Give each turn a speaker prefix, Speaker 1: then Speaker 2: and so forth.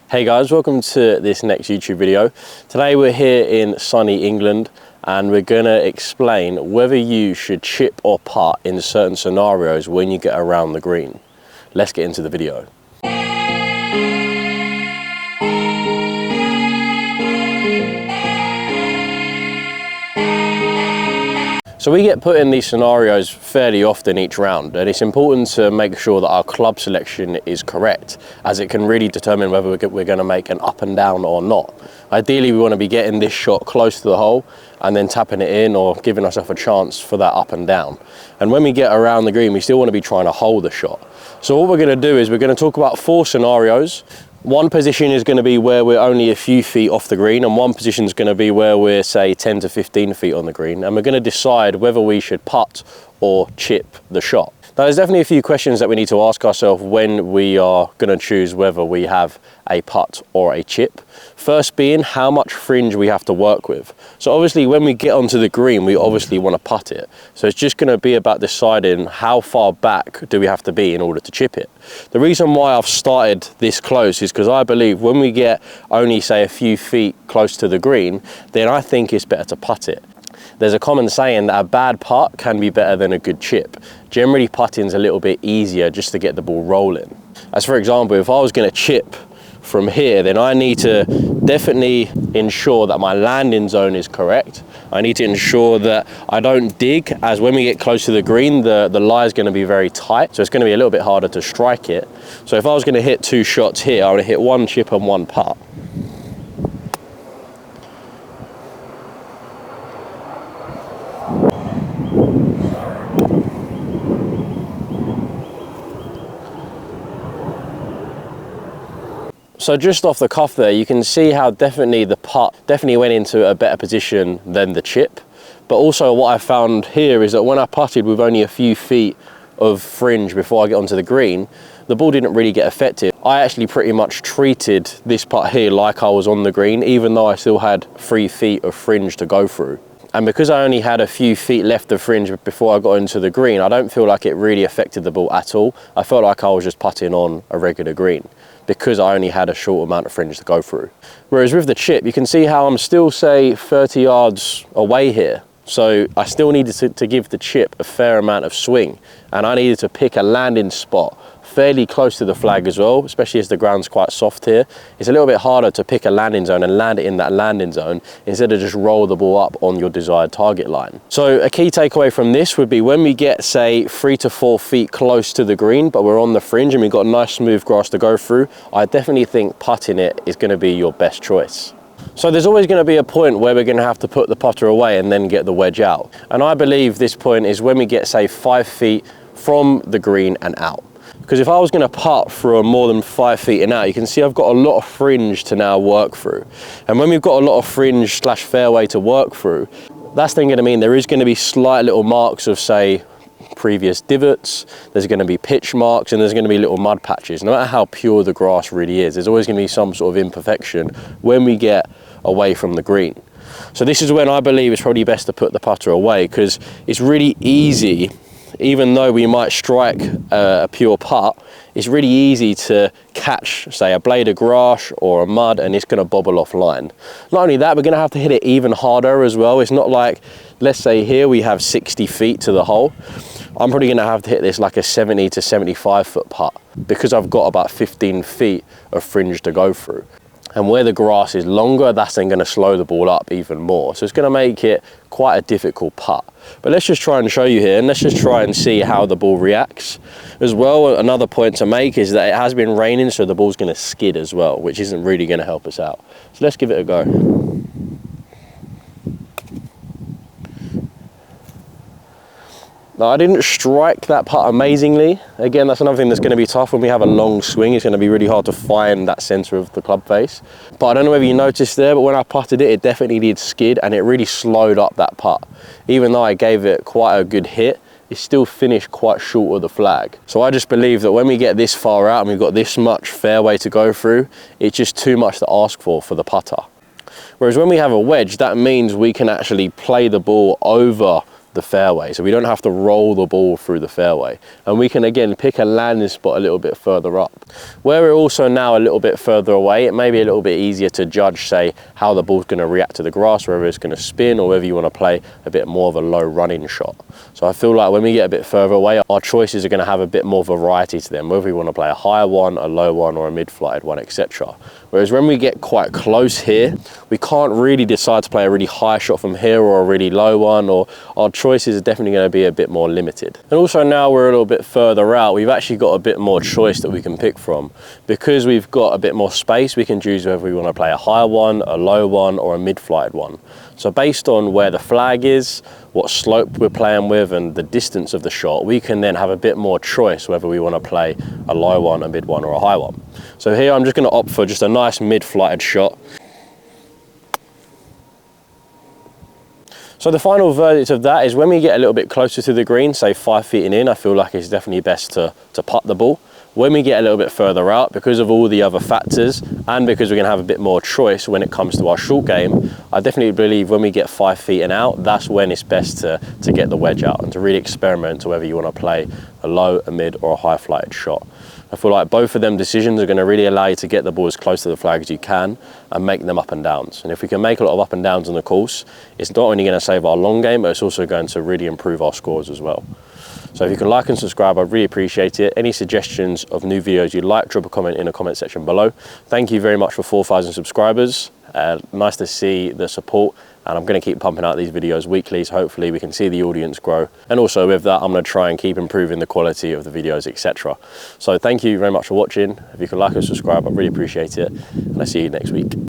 Speaker 1: Hey guys, welcome to this next YouTube video. Today we're here in sunny England and we're going to explain whether you should chip or putt in certain scenarios when you get around the green. Let's get into the video. So we get put in these scenarios fairly often each round, and it's important to make sure that our club selection is correct, as it can really determine whether we're going to make an up and down or not. Ideally, we want to be getting this shot close to the hole and then tapping it in or giving ourselves a chance for that up and down. And when we get around the green, we still want to be trying to hold the shot. So what we're going to do is we're going to talk about 4 scenarios. One position is going to be where we're only a few feet off the green, and one position is going to be where we're, say, 10 to 15 feet on the green, and we're going to decide whether we should putt or chip the shot. Now, there's definitely a few questions that we need to ask ourselves when we are going to choose whether we have a putt or a chip. First being how much fringe we have to work with. So obviously when we get onto the green, we obviously want to putt it. So it's just going to be about deciding how far back do we have to be in order to chip it. The reason why I've started this close is because I believe when we get only, say, a few feet close to the green, then I think it's better to putt it. There's a common saying that a bad putt can be better than a good chip. Generally, putting's a little bit easier just to get the ball rolling. As for example, if I was going to chip from here, then I need to definitely ensure that my landing zone is correct. I need to ensure that I don't dig, as when we get close to the green, the lie is going to be very tight, so it's going to be a little bit harder to strike it. So if I was going to hit 2 shots here, I would hit 1 chip and 1 putt. So just off the cuff there, you can see how definitely the putt definitely went into a better position than the chip. But also what I found here is that when I putted with only a few feet of fringe before I get onto the green, the ball didn't really get affected. I actually pretty much treated this putt here like I was on the green, even though I still had 3 feet of fringe to go through. And because I only had a few feet left of fringe before I got into the green, I don't feel like it really affected the ball at all. I felt like I was just putting on a regular green, because I only had a short amount of fringe to go through. Whereas with the chip, you can see how I'm still, say, 30 yards away here. So I still needed to give the chip a fair amount of swing, and I needed to pick a landing spot fairly close to the flag as well, especially as the ground's quite soft here. It's a little bit harder to pick a landing zone and land it in that landing zone instead of just roll the ball up on your desired target line. So a key takeaway from this would be when we get, say, 3 to 4 feet close to the green, but we're on the fringe and we've got nice smooth grass to go through, I definitely think putting it is going to be your best choice. So there's always going to be a point where we're going to have to put the putter away and then get the wedge out. And I believe this point is when we get, say, 5 feet from the green and out. Because if I was going to putt from more than 5 feet and out, you can see I've got a lot of fringe to now work through. And when we've got a lot of fringe / fairway to work through, that's then going to mean there is going to be slight little marks of, say, previous divots, there's going to be pitch marks, and there's going to be little mud patches. No matter how pure the grass really is, there's always going to be some sort of imperfection when we get away from the green. So this is when I believe it's probably best to put the putter away, because it's really easy. Even though we might strike a pure putt, it's really easy to catch, say, a blade of grass or a mud, and it's going to bobble offline. Not only that, we're going to have to hit it even harder as well. It's not like, let's say here we have 60 feet to the hole. I'm probably going to have to hit this like a 70 to 75 foot putt, because I've got about 15 feet of fringe to go through. And where the grass is longer, that's then going to slow the ball up even more. So it's going to make it quite a difficult putt. But let's just try and show you here, and let's just try and see how the ball reacts. As well, another point to make is that it has been raining, so the ball's going to skid as well, which isn't really going to help us out. So let's give it a go. Now, I didn't strike that putt amazingly. Again, that's another thing that's going to be tough when we have a long swing. It's going to be really hard to find that centre of the club face. But I don't know whether you noticed there, but when I putted it, it definitely did skid, and it really slowed up that putt. Even though I gave it quite a good hit, it still finished quite short of the flag. So I just believe that when we get this far out and we've got this much fairway to go through, it's just too much to ask for the putter. Whereas when we have a wedge, that means we can actually play the ball over the fairway, so we don't have to roll the ball through the fairway, and we can again pick a landing spot a little bit further up. Where we're also now a little bit further away, it may be a little bit easier to judge, say, how the ball's going to react to the grass, whether it's going to spin or whether you want to play a bit more of a low running shot. So I feel like when we get a bit further away, our choices are going to have a bit more variety to them, whether we want to play a high one, a low one, or a mid-flighted one, etc. Whereas when we get quite close here, we can't really decide to play a really high shot from here or a really low one, or our choices are definitely going to be a bit more limited. And also now we're a little bit further out, we've actually got a bit more choice that we can pick from. Because we've got a bit more space, we can choose whether we want to play a high one, a low one, or a mid-flighted one. So based on where the flag is, what slope we're playing with, and the distance of the shot, we can then have a bit more choice whether we want to play a low one, a mid one, or a high one. So here I'm just going to opt for just a nice mid-flighted shot. So the final verdict of that is when we get a little bit closer to the green, say 5 feet in, I feel like it's definitely best to putt the ball. When we get a little bit further out, because of all the other factors and because we're going to have a bit more choice when it comes to our short game, I definitely believe when we get 5 feet and out, that's when it's best to get the wedge out and to really experiment to whether you want to play a low, a mid, or a high flighted shot. I feel like both of them decisions are going to really allow you to get the ball as close to the flag as you can and make them up and downs. And if we can make a lot of up and downs on the course, it's not only going to save our long game, but it's also going to really improve our scores as well. So if you can like and subscribe, I'd really appreciate it. Any suggestions of new videos you'd like, drop a comment in the comment section below. Thank you very much for 4,000 subscribers. Nice to see the support, and I'm going to keep pumping out these videos weekly, so hopefully we can see the audience grow. And also with that, I'm going to try and keep improving the quality of the videos, etc. So thank you very much for watching. If you can like and subscribe, I'd really appreciate it, and I'll see you next week.